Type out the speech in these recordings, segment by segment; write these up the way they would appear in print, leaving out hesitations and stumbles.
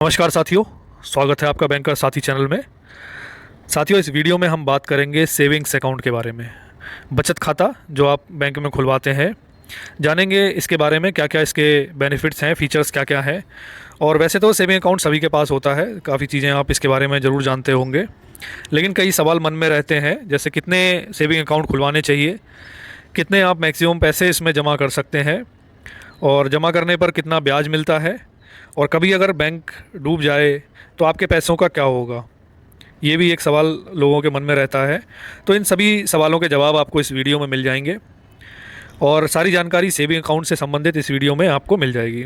नमस्कार साथियों। स्वागत है आपका बैंकर साथी चैनल में। साथियों, इस वीडियो में हम बात करेंगे सेविंग्स अकाउंट के बारे में। बचत खाता जो आप बैंक में खुलवाते हैं, जानेंगे इसके बारे में क्या क्या इसके बेनिफिट्स हैं, फीचर्स क्या क्या हैं। और वैसे तो सेविंग अकाउंट सभी के पास होता है, काफ़ी चीज़ें आप इसके बारे में ज़रूर जानते होंगे, लेकिन कई सवाल मन में रहते हैं, जैसे कितने सेविंग अकाउंट खुलवाने चाहिए, कितने आप मैक्सिमम पैसे इसमें जमा कर सकते हैं, और जमा करने पर कितना ब्याज मिलता है, और कभी अगर बैंक डूब जाए तो आपके पैसों का क्या होगा। ये भी एक सवाल लोगों के मन में रहता है। तो इन सभी सवालों के जवाब आपको इस वीडियो में मिल जाएंगे, और सारी जानकारी सेविंग अकाउंट से संबंधित इस वीडियो में आपको मिल जाएगी।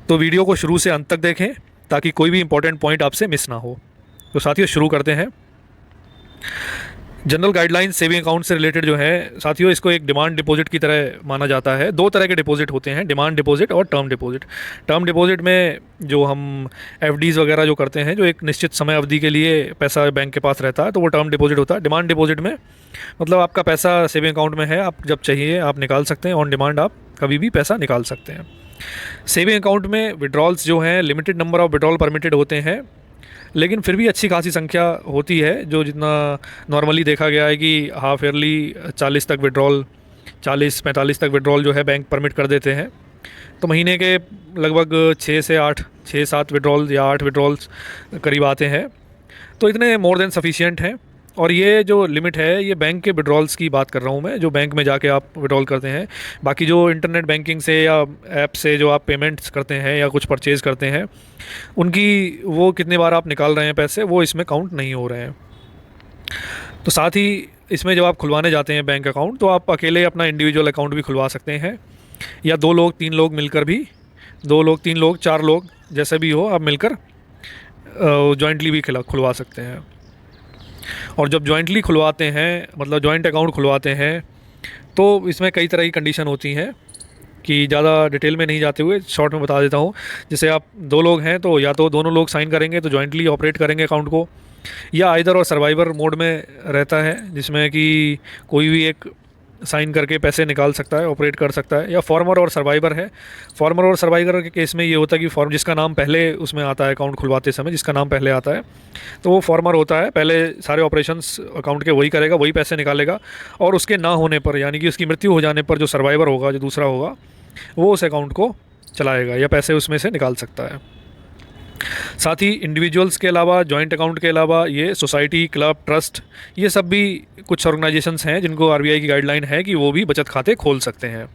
तो वीडियो को शुरू से अंत तक देखें ताकि कोई भी इंपॉर्टेंट पॉइंट आपसे मिस ना हो। तो साथियों, शुरू करते हैं। जनरल गाइडलाइंस सेविंग अकाउंट से रिलेटेड जो है साथियों, इसको एक डिमांड डिपॉजिट की तरह माना जाता है। दो तरह के डिपॉजिट होते हैं, डिमांड डिपॉजिट और टर्म डिपॉजिट। टर्म डिपॉजिट में जो हम एफडीज़ वगैरह जो करते हैं, जो एक निश्चित समय अवधि के लिए पैसा बैंक के पास रहता है, तो वो टर्म डिपॉजिट होता है। डिमांड डिपॉजिट में मतलब आपका पैसा सेविंग अकाउंट में है, आप जब चाहिए आप निकाल सकते हैं, ऑन डिमांड आप कभी भी पैसा निकाल सकते हैं। सेविंग अकाउंट में विड्रॉल्स जो हैं, limited number of withdrawal permitted होते हैं, लेकिन फिर भी अच्छी खासी संख्या होती है। जो जितना नॉर्मली देखा गया है कि हाफ ईयरली 40 तक विड्रॉल, 40-45 तक विड्रॉल जो है बैंक परमिट कर देते हैं। तो महीने के लगभग 6 से 7 विड्रॉल या 8 विड्रॉल्स करीब आते हैं। तो इतने मोर देन सफिशिएंट हैं। और ये जो लिमिट है, ये बैंक के विड्रॉल्स की बात कर रहा हूँ मैं, जो बैंक में जाके आप विड्रॉल करते हैं। बाकी जो इंटरनेट बैंकिंग से या ऐप से जो आप पेमेंट्स करते हैं या कुछ परचेज़ करते हैं, उनकी वो कितने बार आप निकाल रहे हैं पैसे, वो इसमें काउंट नहीं हो रहे हैं। तो साथ ही इसमें जब आप खुलवाने जाते हैं बैंक अकाउंट, तो आप अकेले अपना इंडिविजुअल अकाउंट भी खुलवा सकते हैं, या 2 लोग 3 लोग मिलकर भी, 2 लोग 3 लोग 4 लोग जैसे भी हो, आप मिलकर जॉइंटली भी खुलवा सकते हैं। और जब जॉइंटली खुलवाते हैं, मतलब जॉइंट अकाउंट खुलवाते हैं, तो इसमें कई तरह की कंडीशन होती हैं कि ज़्यादा डिटेल में नहीं जाते हुए शॉर्ट में बता देता हूँ। जैसे आप 2 लोग हैं तो या तो दोनों लोग साइन करेंगे तो जॉइंटली ऑपरेट करेंगे अकाउंट को, या आइदर और सर्वाइवर मोड में रहता है, जिसमें कि कोई भी एक साइन करके पैसे निकाल सकता है, ऑपरेट कर सकता है, या फॉर्मर और सर्वाइवर है। फॉर्मर और सर्वाइवर के केस में ये होता है कि फॉर्म जिसका नाम पहले उसमें आता है अकाउंट खुलवाते समय, जिसका नाम पहले आता है, तो वो फॉर्मर होता है। पहले सारे ऑपरेशंस अकाउंट के वही करेगा, वही पैसे निकालेगा, और उसके ना होने पर, यानी कि उसकी मृत्यु हो जाने पर, जो सर्वाइवर होगा, जो दूसरा होगा, वो उस अकाउंट को चलाएगा या पैसे उसमें से निकाल सकता है। साथ ही इंडिविजुअल्स के अलावा, जॉइंट अकाउंट के अलावा, ये सोसाइटी, क्लब, ट्रस्ट, ये सब भी कुछ ऑर्गेनाइजेशंस हैं जिनको आरबीआई की गाइडलाइन है कि वो भी बचत खाते खोल सकते हैं।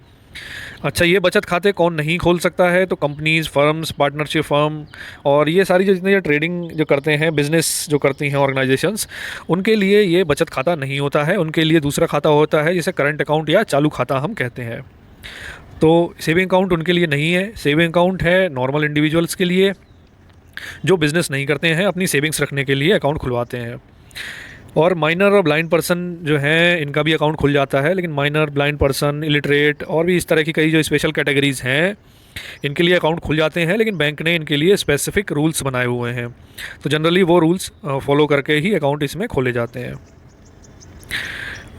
अच्छा, ये बचत खाते कौन नहीं खोल सकता है? तो कंपनीज़, फर्म्स, पार्टनरशिप फर्म, और ये सारी जो जितने जो ट्रेडिंग जो करते हैं, बिज़नेस जो करती हैं ऑर्गेनाइजेशंस, उनके लिए ये बचत खाता नहीं होता है। उनके लिए दूसरा खाता होता है, जिसे करंट अकाउंट या चालू खाता हम कहते हैं। तो सेविंग अकाउंट उनके लिए नहीं है। सेविंग अकाउंट है नॉर्मल इंडिविजुअल्स के लिए, जो बिज़नेस नहीं करते हैं, अपनी सेविंग्स रखने के लिए अकाउंट खुलवाते हैं। और माइनर और ब्लाइंड पर्सन जो हैं, इनका भी अकाउंट खुल जाता है, लेकिन माइनर, ब्लाइंड पर्सन, इलिटरेट और भी इस तरह की कई जो स्पेशल कैटेगरीज़ हैं, इनके लिए अकाउंट खुल जाते हैं, लेकिन बैंक ने इनके लिए स्पेसिफिक रूल्स बनाए हुए हैं। तो जनरली वो रूल्स फॉलो करके ही अकाउंट इसमें खोले जाते हैं।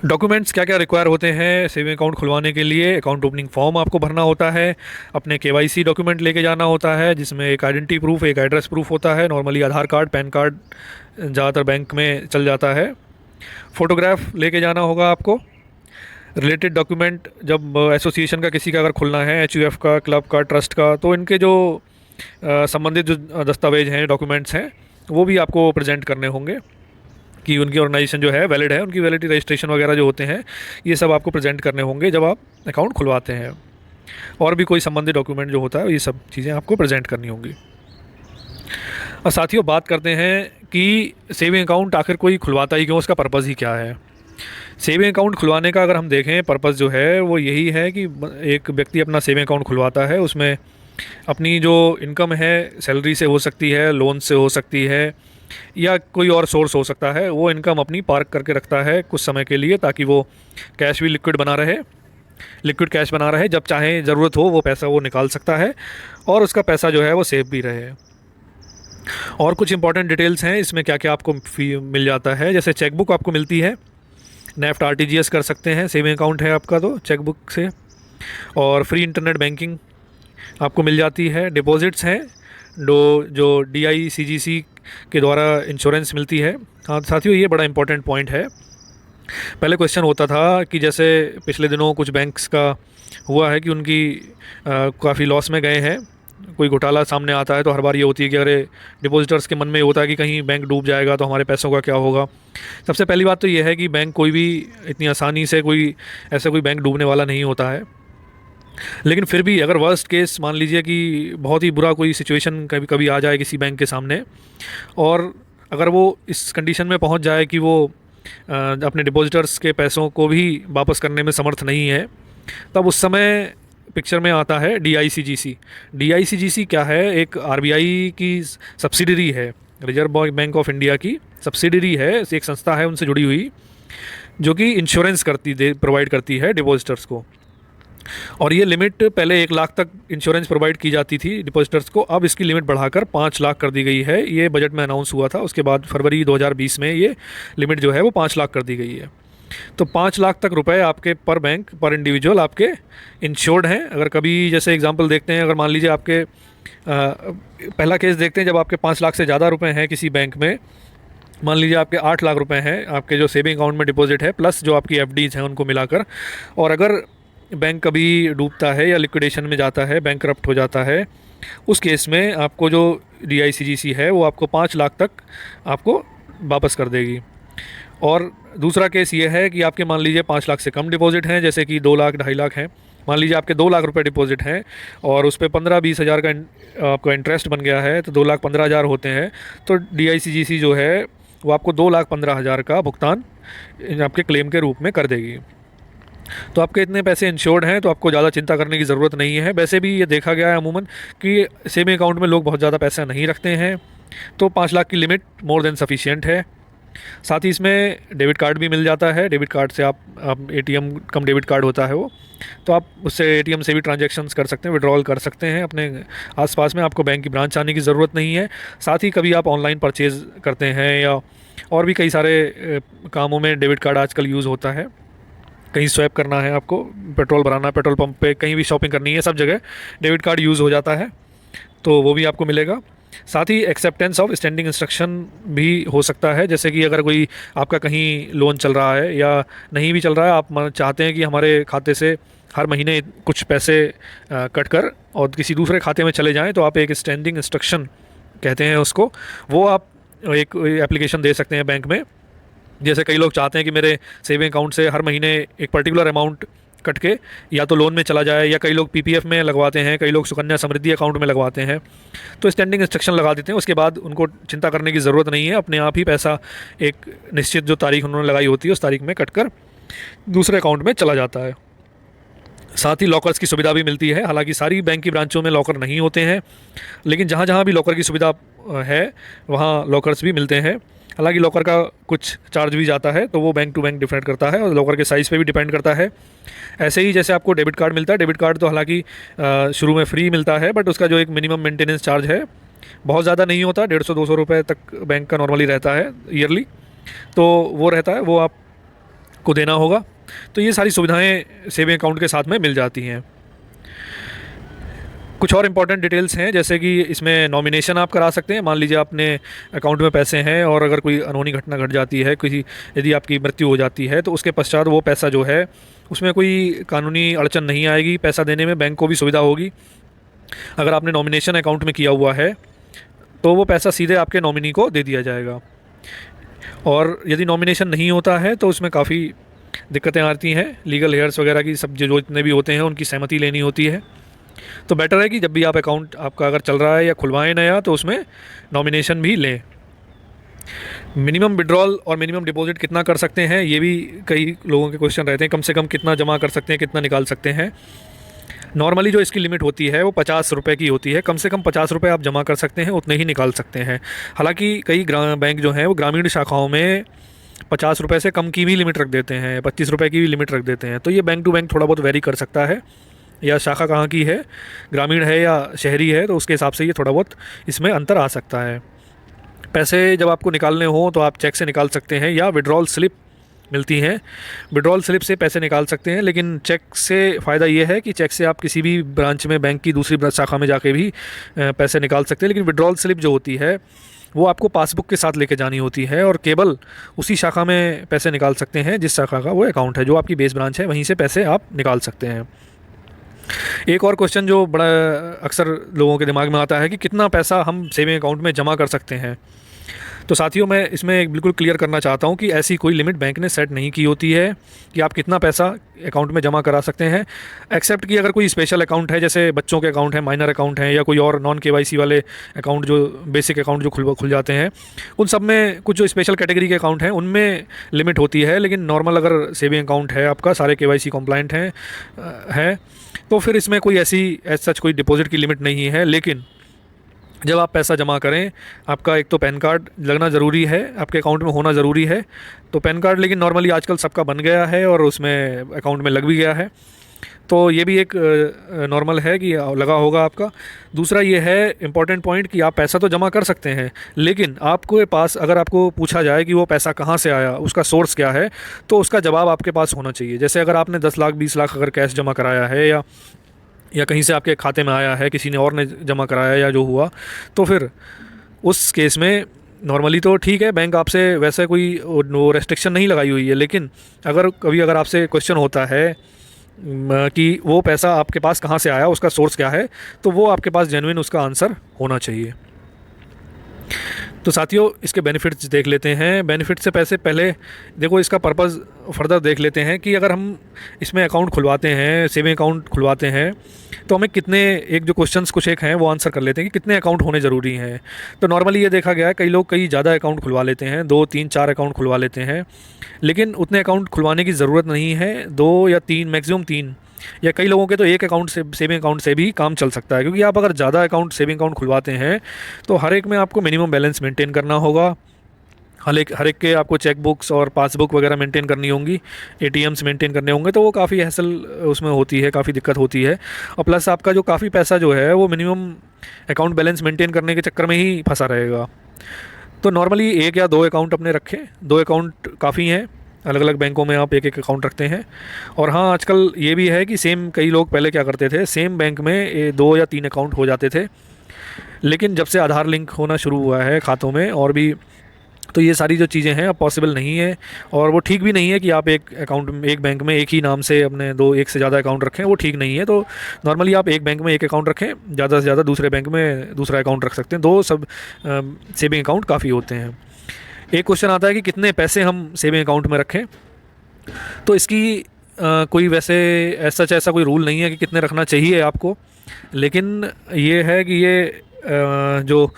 डॉक्यूमेंट्स क्या क्या रिक्वायर होते हैं सेविंग अकाउंट खुलवाने के लिए? अकाउंट ओपनिंग फॉर्म आपको भरना होता है, अपने केवाईसी डॉक्यूमेंट लेके जाना होता है, जिसमें एक आइडेंटिटी प्रूफ, एक एड्रेस प्रूफ होता है। नॉर्मली आधार कार्ड, पैन कार्ड ज़्यादातर बैंक में चल जाता है। फ़ोटोग्राफ लेके जाना होगा आपको। रिलेटेड डॉक्यूमेंट, जब एसोसिएशन का किसी का अगर खुलना है, एचयूएफ का, क्लब का, ट्रस्ट का, तो इनके जो संबंधित जो दस्तावेज हैं, डॉक्यूमेंट्स हैं, वो भी आपको प्रेजेंट करने होंगे कि उनकी ऑर्गेनाइजेशन जो है वैलिड है, उनकी वैलिडिटी रजिस्ट्रेशन वगैरह जो होते हैं, ये सब आपको प्रेजेंट करने होंगे जब आप अकाउंट खुलवाते हैं। और भी कोई संबंधित डॉक्यूमेंट जो होता है, ये सब चीज़ें आपको प्रेजेंट करनी होंगी। और साथियों, बात करते हैं कि सेविंग अकाउंट आखिर कोई खुलवाता ही क्यों, उसका पर्पज़ ही क्या है। सेविंग अकाउंट खुलवाने का अगर हम देखें पर्पज़ जो है, वो यही है कि एक व्यक्ति अपना सेविंग अकाउंट खुलवाता है, उसमें अपनी जो इनकम है, सैलरी से हो सकती है, लोन से हो सकती है, या कोई और सोर्स हो सकता है, वो इनकम अपनी पार्क करके रखता है कुछ समय के लिए, ताकि वो कैश भी लिक्विड बना रहे, लिक्विड कैश बना रहे, जब चाहे ज़रूरत हो वो पैसा वो निकाल सकता है, और उसका पैसा जो है वो सेफ भी रहे। और कुछ इंपॉर्टेंट डिटेल्स हैं इसमें, क्या क्या आपको मिल जाता है। जैसे चेकबुक आपको मिलती है, नेफ्ट आरटीजीएस कर सकते हैं, सेविंग अकाउंट है आपका तो चेकबुक से, और फ्री इंटरनेट बैंकिंग आपको मिल जाती है। डिपॉजिट्स हैं, जो DICGC के द्वारा इंश्योरेंस मिलती है। हाँ साथियों, ये बड़ा इंपॉर्टेंट पॉइंट है। पहले क्वेश्चन होता था कि जैसे पिछले दिनों कुछ बैंक्स का हुआ है कि उनकी काफ़ी लॉस में गए हैं, कोई घोटाला सामने आता है तो हर बार ये होती है कि अरे डिपॉजिटर्स के मन में ये होता है कि कहीं बैंक डूब जाएगा तो हमारे पैसों का क्या होगा। सबसे पहली बात तो ये है कि बैंक कोई भी इतनी आसानी से कोई बैंक डूबने वाला नहीं होता है। लेकिन फिर भी अगर वर्स्ट केस मान लीजिए कि बहुत ही बुरा कोई सिचुएशन कभी कभी आ जाए किसी बैंक के सामने, और अगर वो इस कंडीशन में पहुंच जाए कि वो अपने डिपॉजिटर्स के पैसों को भी वापस करने में समर्थ नहीं है, तब उस समय पिक्चर में आता है DICGC। DICGC क्या है? एक RBI की सब्सिडरी है, रिजर्व बैंक ऑफ इंडिया की सब्सिडरी है, एक संस्था है उनसे जुड़ी हुई, जो कि इंश्योरेंस प्रोवाइड करती है डिपॉजिटर्स को। और ये लिमिट पहले 1 लाख तक इंश्योरेंस प्रोवाइड की जाती थी डिपॉजिटर्स को, अब इसकी लिमिट बढ़ाकर 5 लाख कर दी गई है। ये बजट में अनाउंस हुआ था, उसके बाद फरवरी 2020 में ये लिमिट जो है वो 5 लाख कर दी गई है। तो 5 लाख तक रुपए आपके पर बैंक, पर इंडिविजुअल आपके इंश्योर्ड हैं। अगर कभी जैसे एग्जांपल देखते हैं, अगर मान लीजिए आपके पहला केस देखते हैं, जब आपके 5 लाख से ज़्यादा रुपए हैं किसी बैंक में, मान लीजिए आपके 8 लाख रुपए हैं आपके जो सेविंग अकाउंट में डिपॉजिट है, प्लस जो आपकी FDs हैं उनको मिलाकर, और अगर बैंक कभी डूबता है या लिक्विडेशन में जाता है, बैंक करप्ट हो जाता है, उस केस में आपको जो DICGC है वो आपको 5 लाख तक आपको वापस कर देगी। और दूसरा केस ये है कि आपके मान लीजिए 5 लाख से कम डिपॉजिट हैं, जैसे कि 2 लाख 2.5 लाख हैं, मान लीजिए आपके 2 लाख रुपए डिपॉजिट हैं और उस पर 15-20 हज़ार का आपका इंटरेस्ट बन गया है, तो 2,15,000 होते हैं। तो DICGC जो है वो आपको 2,15,000 का भुगतान आपके क्लेम के रूप में कर देगी। तो आपके इतने पैसे इंश्योर्ड हैं तो आपको ज़्यादा चिंता करने की ज़रूरत नहीं है। वैसे भी ये देखा गया है अमूमन कि सेविंग अकाउंट में लोग बहुत ज़्यादा पैसा नहीं रखते हैं, तो 5 लाख की लिमिट मोर देन सफिशिएंट है। साथ ही इसमें डेबिट कार्ड भी मिल जाता है। डेबिट कार्ड से आप ATM कम डेबिट कार्ड होता है वो, तो आप उससे ATM से भी ट्रांजैक्शंस कर सकते हैं, विड्रॉल कर सकते हैं अपने आसपास में। आपको बैंक की ब्रांच आने की ज़रूरत नहीं है। साथ ही कभी आप ऑनलाइन परचेज़ करते हैं या और भी कई सारे कामों में डेबिट कार्ड आजकल यूज़ होता है। कहीं स्वैप करना है आपको, पेट्रोल भराना, पेट्रोल पंप पे कहीं भी शॉपिंग करनी है, सब जगह डेबिट कार्ड यूज़ हो जाता है, तो वो भी आपको मिलेगा। साथ ही एक्सेप्टेंस ऑफ स्टैंडिंग इंस्ट्रक्शन भी हो सकता है, जैसे कि अगर कोई आपका कहीं लोन चल रहा है या नहीं भी चल रहा है, आप चाहते हैं कि हमारे खाते से हर महीने कुछ पैसे कट कर और किसी दूसरे खाते में चले जाएं, तो आप एक स्टैंडिंग इंस्ट्रक्शन कहते हैं उसको, वो आप एक एप्लीकेशन दे सकते हैं बैंक में। जैसे कई लोग चाहते हैं कि मेरे सेविंग अकाउंट से हर महीने एक पर्टिकुलर अमाउंट कट के या तो लोन में चला जाए, या कई लोग PPF में लगवाते हैं, कई लोग सुकन्या समृद्धि अकाउंट में लगवाते हैं, तो स्टैंडिंग इंस्ट्रक्शन लगा देते हैं। उसके बाद उनको चिंता करने की ज़रूरत नहीं है, अपने आप ही पैसा एक निश्चित जो तारीख उन्होंने लगाई होती है उस तारीख में कट कर दूसरे अकाउंट में चला जाता है। साथ ही लॉकर्स की सुविधा भी मिलती है। हालांकि सारी बैंक की ब्रांचों में लॉकर नहीं होते हैं, लेकिन जहाँ जहाँ भी लॉकर की सुविधा है वहाँ लॉकर्स भी मिलते हैं। हालांकि लॉकर का कुछ चार्ज भी जाता है, तो वो बैंक टू बैंक डिफरेंट करता है और लॉकर के साइज़ पे भी डिपेंड करता है। ऐसे ही जैसे आपको डेबिट कार्ड मिलता है, डेबिट कार्ड तो हालांकि शुरू में फ्री मिलता है, बट उसका जो एक मिनिमम मेंटेनेंस चार्ज है बहुत ज़्यादा नहीं होता, 150-200 रुपये तक बैंक का नॉर्मली रहता है ईयरली, तो वो रहता है, वो आपको देना होगा। तो ये सारी सुविधाएँ सेविंग अकाउंट के साथ में मिल जाती हैं। कुछ और इम्पॉर्टेंट डिटेल्स हैं, जैसे कि इसमें नॉमिनेशन आप करा सकते हैं। मान लीजिए अपने अकाउंट में पैसे हैं और अगर कोई अनहोनी घटना घट जाती है, यदि आपकी मृत्यु हो जाती है, तो उसके पश्चात वो पैसा जो है उसमें कोई कानूनी अड़चन नहीं आएगी, पैसा देने में बैंक को भी सुविधा होगी। अगर आपने नॉमिनेशन अकाउंट में किया हुआ है तो वो पैसा सीधे आपके नॉमिनी को दे दिया जाएगा, और यदि नॉमिनेशन नहीं होता है तो उसमें काफ़ी दिक्कतें आती हैं, लीगल हेयर्स वगैरह की, सब जो जितने भी होते हैं उनकी सहमति लेनी होती है। तो बेटर है कि जब भी आप अकाउंट आपका अगर चल रहा है या खुलवाएं नया, तो उसमें नॉमिनेशन भी लें। मिनिमम विड्रॉल और मिनिमम डिपॉजिट कितना कर सकते हैं, ये भी कई लोगों के क्वेश्चन रहते हैं। कम से कम कितना जमा कर सकते हैं, कितना निकाल सकते हैं। नॉर्मली जो इसकी लिमिट होती है वो 50 रुपये की होती है। कम से कम 50 रुपये आप जमा कर सकते हैं, उतने ही निकाल सकते हैं। हालांकि कई बैंक जो हैं वो ग्रामीण शाखाओं में 50 रुपये से कम की भी लिमिट रख देते हैं, 25 रुपये की भी लिमिट रख देते हैं। तो ये बैंक टू बैंक थोड़ा बहुत वेरी कर सकता है, या शाखा कहाँ की है, ग्रामीण है या शहरी है, तो उसके हिसाब से ये थोड़ा बहुत इसमें अंतर आ सकता है। पैसे जब आपको निकालने हो तो आप चेक से निकाल सकते हैं या विड्रॉल स्लिप मिलती हैं। विड्रॉल स्लिप से पैसे निकाल सकते हैं, लेकिन चेक से फ़ायदा ये है कि चेक से आप किसी भी ब्रांच में, बैंक की दूसरी शाखा में जाके भी पैसे निकाल सकते हैं। लेकिन विड्रॉल स्लिप जो होती है वो आपको पासबुक के साथ लेके जानी होती है, और केवल उसी शाखा में पैसे निकाल सकते हैं जिस शाखा का वो अकाउंट है, जो आपकी बेस ब्रांच है वहीं से पैसे आप निकाल सकते हैं। एक और क्वेश्चन जो बड़ा अक्सर लोगों के दिमाग में आता है कि कितना पैसा हम सेविंग अकाउंट में जमा कर सकते हैं। तो साथियों, मैं इसमें एक बिल्कुल क्लियर करना चाहता हूँ कि ऐसी कोई लिमिट बैंक ने सेट नहीं की होती है कि आप कितना पैसा अकाउंट में जमा करा सकते हैं, एक्सेप्ट कि अगर कोई स्पेशल अकाउंट है, जैसे बच्चों के अकाउंट है, माइनर अकाउंट हैं, या कोई और नॉन केवाईसी वाले अकाउंट, जो बेसिक अकाउंट जो खुल जाते हैं, उन सब में कुछ जो स्पेशल कैटेगरी के अकाउंट हैं उनमें लिमिट होती है। लेकिन नॉर्मल अगर सेविंग अकाउंट है आपका, सारे केवाईसी कंप्लाइंट है, तो फिर इसमें कोई ऐसी एज सच कोई डिपॉजिट की लिमिट नहीं है। लेकिन जब आप पैसा जमा करें, आपका एक तो पैन कार्ड लगना ज़रूरी है, आपके अकाउंट में होना ज़रूरी है। तो पैन कार्ड लेकिन नॉर्मली आजकल सबका बन गया है और उसमें अकाउंट में लग भी गया है, तो ये भी एक नॉर्मल है कि लगा होगा आपका। दूसरा ये है इम्पॉर्टेंट पॉइंट कि आप पैसा तो जमा कर सकते हैं, लेकिन आपके पास अगर आपको पूछा जाए कि वो पैसा कहाँ से आया, उसका सोर्स क्या है, तो उसका जवाब आपके पास होना चाहिए। जैसे अगर आपने 10 लाख 20 लाख अगर कैश जमा कराया है, या कहीं से आपके खाते में आया है, किसी ने और ने जमा कराया या जो हुआ, तो फिर उस केस में नॉर्मली तो ठीक है, बैंक आपसे वैसे कोई वो रेस्ट्रिक्शन नहीं लगाई हुई है। लेकिन अगर आपसे क्वेश्चन होता है कि वो पैसा आपके पास कहाँ से आया, उसका सोर्स क्या है, तो वो आपके पास जेन्युइन उसका आंसर होना चाहिए। तो साथियों, इसके बेनिफिट्स देख लेते हैं। बेनिफिट से पैसे पहले देखो, इसका पर्पज़ फर्दर देख लेते हैं कि अगर हम इसमें अकाउंट खुलवाते हैं, सेविंग अकाउंट खुलवाते हैं, तो हमें कितने, एक जो क्वेश्चंस कुछ एक हैं वो आंसर कर लेते हैं कि कितने अकाउंट होने ज़रूरी हैं। तो नॉर्मली ये देखा गया है, कई लोग कई ज़्यादा अकाउंट खुलवा लेते हैं, 2 3 4 अकाउंट खुलवा लेते हैं, लेकिन उतने अकाउंट खुलवाने की ज़रूरत नहीं है। 2 या 3, मैक्सिमम 3, या कई लोगों के तो एक अकाउंट से, सेविंग अकाउंट से भी काम चल सकता है। क्योंकि आप अगर ज़्यादा अकाउंट, सेविंग अकाउंट खुलवाते हैं तो हर एक में आपको मिनिमम बैलेंस मेंटेन करना होगा, हर एक के आपको चेक बुक्स और पासबुक वगैरह मेंटेन करनी होंगी, एटीएम्स मेंटेन करने होंगे, तो वो काफ़ी हैसल उसमें होती है, काफ़ी दिक्कत होती है। और प्लस आपका जो काफ़ी पैसा जो है वो मिनिमम अकाउंट बैलेंस मेंटेन करने के चक्कर में ही फंसा रहेगा। तो नॉर्मली 1 या 2 अकाउंट अपने रखें, 2 अकाउंट काफ़ी हैं। अलग अलग बैंकों में आप एक एक अकाउंट रखते हैं। और हाँ, आजकल ये भी है कि सेम, कई लोग पहले क्या करते थे, सेम बैंक में 2 या 3 अकाउंट हो जाते थे, लेकिन जब से आधार लिंक होना शुरू हुआ है खातों में और भी, तो ये सारी जो चीज़ें हैं अब पॉसिबल नहीं है। और वो ठीक भी नहीं है कि आप एक अकाउंट में, एक बैंक में एक ही नाम से अपने 2, 1 से ज़्यादा अकाउंट रखें, वो ठीक नहीं है। तो नॉर्मली आप एक बैंक में एक अकाउंट रखें, ज़्यादा से ज़्यादा दूसरे बैंक में दूसरा अकाउंट रख सकते हैं। 2 सब सेविंग अकाउंट काफ़ी होते हैं। एक क्वेश्चन आता है कि कितने पैसे हम सेविंग अकाउंट में रखें। तो इसकी कोई वैसे ऐसा कोई रूल नहीं है कि कितने रखना चाहिए आपको, लेकिन ये है कि ये जो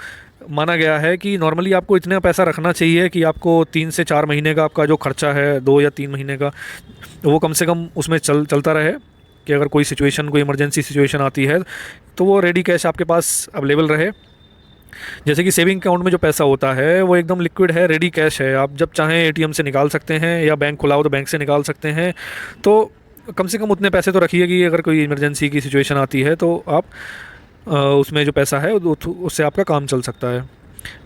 माना गया है कि नॉर्मली आपको इतना पैसा रखना चाहिए कि आपको 3 से 4 महीने का आपका जो खर्चा है, 2 या 3 महीने का, वो कम से कम उसमें चलता रहे, कि अगर कोई सिचुएशन, कोई इमरजेंसी सिचुएशन आती है तो वो रेडी कैश आपके पास अवेलेबल रहे। जैसे कि सेविंग अकाउंट में जो पैसा होता है वो एकदम लिक्विड है, रेडी कैश है, आप जब चाहें एटीएम से निकाल सकते हैं, या बैंक खुला हो तो बैंक से निकाल सकते हैं। तो कम से कम उतने पैसे तो रखिए कि अगर कोई इमरजेंसी की सिचुएशन आती है तो आप उसमें जो पैसा है उससे आपका काम चल सकता है।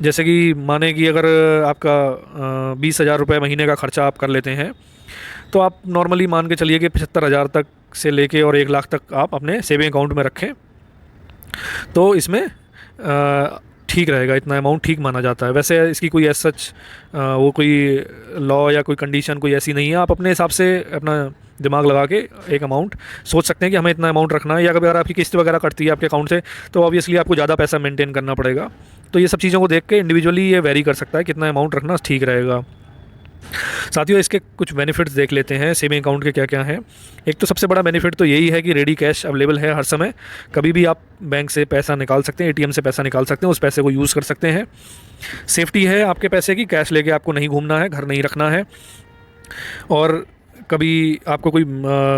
जैसे कि माने कि अगर आपका 20,000 रुपये महीने का खर्चा आप कर लेते हैं, तो आप नॉर्मली मान के चलिए कि 75,000 तक से लेके और 1 लाख तक आप अपने सेविंग अकाउंट में रखें, तो इसमें ठीक रहेगा, इतना अमाउंट ठीक माना जाता है। वैसे इसकी कोई एज सच वो कोई लॉ या कोई कंडीशन कोई ऐसी नहीं है, आप अपने हिसाब से अपना दिमाग लगा के एक अमाउंट सोच सकते हैं कि हमें इतना अमाउंट रखना है। या अगर आपकी किस्त वगैरह कटती है आपके अकाउंट से, तो ऑब्वियसली आपको ज़्यादा पैसा मेंटेन करना पड़ेगा। तो ये सब चीज़ों को देख के इंडिविजुअली ये वेरी कर सकता है कितना अमाउंट रखना ठीक रहेगा। साथियों, इसके कुछ बेनिफिट्स देख लेते हैं सेविंग अकाउंट के क्या क्या हैं। एक तो सबसे बड़ा बेनिफिट तो यही है कि रेडी कैश अवेलेबल है हर समय, कभी भी आप बैंक से पैसा निकाल सकते हैं, एटीएम से पैसा निकाल सकते हैं, उस पैसे को यूज़ कर सकते हैं। सेफ्टी है आपके पैसे की, कैश लेके आपको नहीं घूमना है, घर नहीं रखना है, और कभी आपको कोई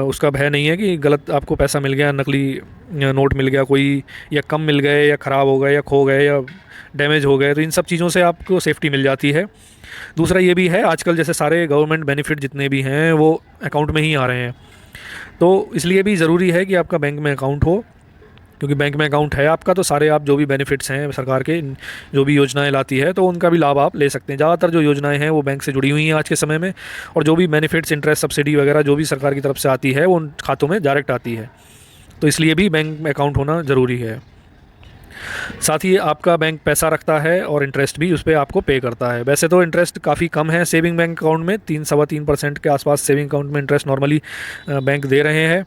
उसका भय नहीं है कि गलत आपको पैसा मिल गया, नकली नोट मिल गया कोई, या कम मिल गए, या ख़राब हो गए, या खो गए, या डैमेज हो गए, तो इन सब चीज़ों से आपको सेफ्टी मिल जाती है। दूसरा ये भी है, आजकल जैसे सारे गवर्नमेंट बेनिफिट जितने भी हैं वो अकाउंट में ही आ रहे हैं, तो इसलिए भी ज़रूरी है कि आपका बैंक में अकाउंट हो। क्योंकि बैंक में अकाउंट है आपका तो सारे आप जो भी बेनिफिट्स हैं सरकार के जो भी योजनाएं लाती है तो उनका भी लाभ आप ले सकते हैं। ज़्यादातर जो योजनाएं हैं वो बैंक से जुड़ी हुई हैं आज के समय में, और जो भी बेनिफिट्स, इंटरेस्ट, सब्सिडी वगैरह जो भी सरकार की तरफ से आती है वो उन खातों में डायरेक्ट आती है। तो इसलिए भी बैंक में अकाउंट होना ज़रूरी है। साथ ही आपका बैंक पैसा रखता है और इंटरेस्ट भी उस पर आपको पे करता है। वैसे तो इंटरेस्ट काफ़ी कम है सेविंग बैंक अकाउंट में, 3-3.25% के आसपास सेविंग अकाउंट में इंटरेस्ट नॉर्मली बैंक दे रहे हैं।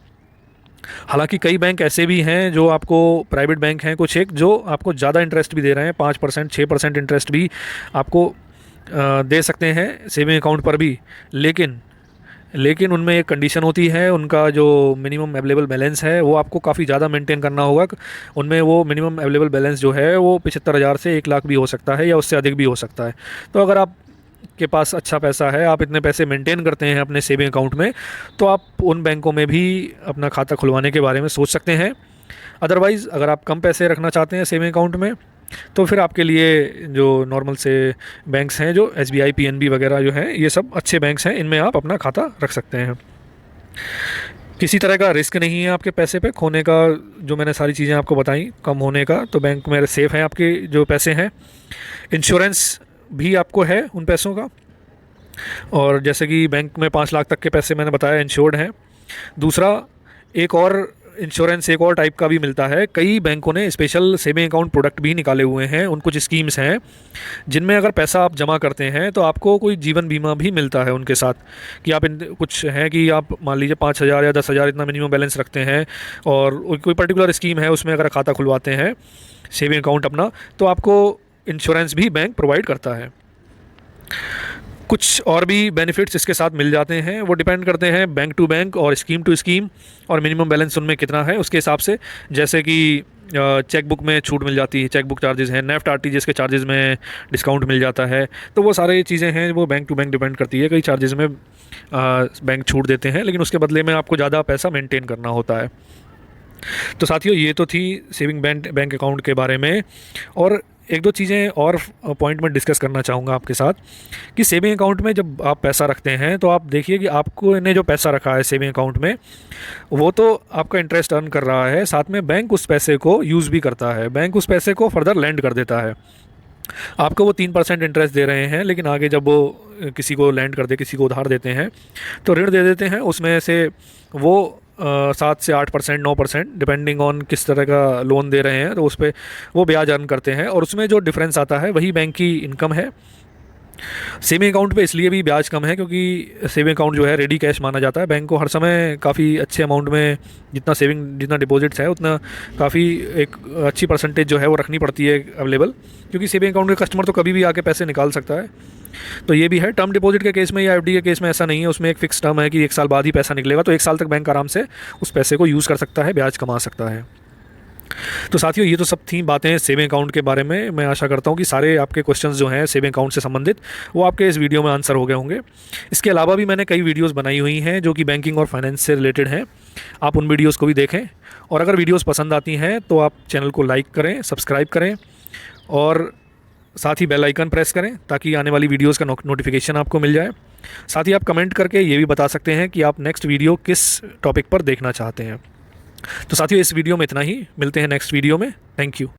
हालांकि कई बैंक ऐसे भी हैं जो आपको, प्राइवेट बैंक हैं कुछ एक, जो आपको ज़्यादा इंटरेस्ट भी दे रहे हैं, 5%, 6% इंटरेस्ट भी आपको दे सकते हैं सेविंग अकाउंट पर भी। लेकिन उनमें एक कंडीशन होती है, उनका जो मिनिमम अवेलेबल बैलेंस है वो आपको काफ़ी ज़्यादा मेंटेन करना होगा। उनमें वो मिनिमम अवेलेबल बैलेंस जो है वो 75,000 से 1 लाख भी हो सकता है या उससे अधिक भी हो सकता है। तो अगर आप के पास अच्छा पैसा है, आप इतने पैसे मेंटेन करते हैं अपने सेविंग अकाउंट में, तो आप उन बैंकों में भी अपना खाता खुलवाने के बारे में सोच सकते हैं। अदरवाइज़ अगर आप कम पैसे रखना चाहते हैं सेविंग अकाउंट में, तो फिर आपके लिए जो नॉर्मल से बैंक्स हैं, जो SBI, PNB वगैरह जो हैं, ये सब अच्छे बैंक्स हैं, इनमें आप अपना खाता रख सकते हैं। किसी तरह का रिस्क नहीं है आपके पैसे पे खोने का, जो मैंने सारी चीज़ें आपको बताई, कम होने का, तो बैंक में सेफ़ हैं आपके जो पैसे हैं। इंश्योरेंस भी आपको है उन पैसों का, और जैसे कि बैंक में 5 लाख तक के पैसे मैंने बताया इंश्योर्ड हैं। दूसरा, एक और इंश्योरेंस एक और टाइप का भी मिलता है। कई बैंकों ने स्पेशल सेविंग अकाउंट प्रोडक्ट भी निकाले हुए हैं, उन कुछ स्कीम्स हैं जिनमें अगर पैसा आप जमा करते हैं तो आपको कोई जीवन बीमा भी मिलता है उनके साथ। कि आप कुछ है कि आप मान लीजिए 5,000 या 10,000 इतना मिनिमम बैलेंस रखते हैं, और कोई पर्टिकुलर स्कीम है उसमें अगर खाता खुलवाते हैं सेविंग अकाउंट अपना, तो आपको इंश्योरेंस भी बैंक प्रोवाइड करता है। कुछ और भी बेनिफिट्स इसके साथ मिल जाते हैं, वो डिपेंड करते हैं बैंक टू बैंक और स्कीम टू स्कीम, और मिनिमम बैलेंस उनमें कितना है उसके हिसाब से। जैसे कि चेक बुक में छूट मिल जाती है, चेक बुक चार्जेस हैं, नेफ्ट RTGS के चार्जेस में डिस्काउंट मिल जाता है। तो वो सारी चीज़ें हैं वो बैंक टू बैंक डिपेंड करती है। कई चार्जेस में बैंक छूट देते हैं, लेकिन उसके बदले में आपको ज़्यादा पैसा मेंटेन करना होता है। तो साथियों, ये तो थी सेविंग बैंक अकाउंट के बारे में। और एक दो चीज़ें और पॉइंट में डिस्कस करना चाहूँगा आपके साथ कि सेविंग अकाउंट में जब आप पैसा रखते हैं तो आप देखिए कि आपको ने जो पैसा रखा है सेविंग अकाउंट में, वो तो आपका इंटरेस्ट अर्न कर रहा है, साथ में बैंक उस पैसे को यूज़ भी करता है, बैंक उस पैसे को फर्दर लैंड कर देता है। आपको वो 3% इंटरेस्ट दे रहे हैं, लेकिन आगे जब वो किसी को लैंड कर दे, किसी को उधार देते हैं, तो ऋण दे देते हैं, उसमें से वो 7 से 8%, 9% डिपेंडिंग ऑन किस तरह का लोन दे रहे हैं, तो उस पर वो ब्याज अर्न करते हैं, और उसमें जो डिफरेंस आता है वही बैंक की इनकम है। सेविंग अकाउंट पे इसलिए भी ब्याज कम है क्योंकि सेविंग अकाउंट जो है रेडी कैश माना जाता है। बैंक को हर समय काफ़ी अच्छे अमाउंट में जितना डिपॉजिट्स है उतना काफ़ी एक अच्छी परसेंटेज जो है वो रखनी पड़ती है अवेलेबल, क्योंकि सेविंग अकाउंट के कस्टमर तो कभी भी आके पैसे निकाल सकता है। तो ये भी है। टर्म डिपॉजिट के केस में या FD के केस में ऐसा नहीं है, उसमें एक फ़िक्स टर्म है कि 1 साल बाद ही पैसा निकलेगा, तो 1 साल तक बैंक आराम से उस पैसे को यूज़ कर सकता है, ब्याज कमा सकता है। तो साथियों, ये तो सब थी बातें सेविंग अकाउंट के बारे में। मैं आशा करता हूँ कि सारे आपके क्वेश्चंस जो हैं सेविंग अकाउंट से संबंधित वो आपके इस वीडियो में आंसर हो गए होंगे। इसके अलावा भी मैंने कई वीडियोस बनाई हुई हैं जो कि बैंकिंग और फाइनेंस से रिलेटेड हैं, आप उन वीडियोस को भी देखें। और अगर वीडियोस पसंद आती हैं तो आप चैनल को लाइक करें, सब्सक्राइब करें, और साथ ही बेल आइकन प्रेस करें ताकि आने वाली वीडियोज़ का नोटिफिकेशन आपको मिल जाए। साथ ही आप कमेंट करके ये भी बता सकते हैं कि आप नेक्स्ट वीडियो किस टॉपिक पर देखना चाहते हैं। तो साथियों, इस वीडियो में इतना ही, मिलते हैं नेक्स्ट वीडियो में। Thank you.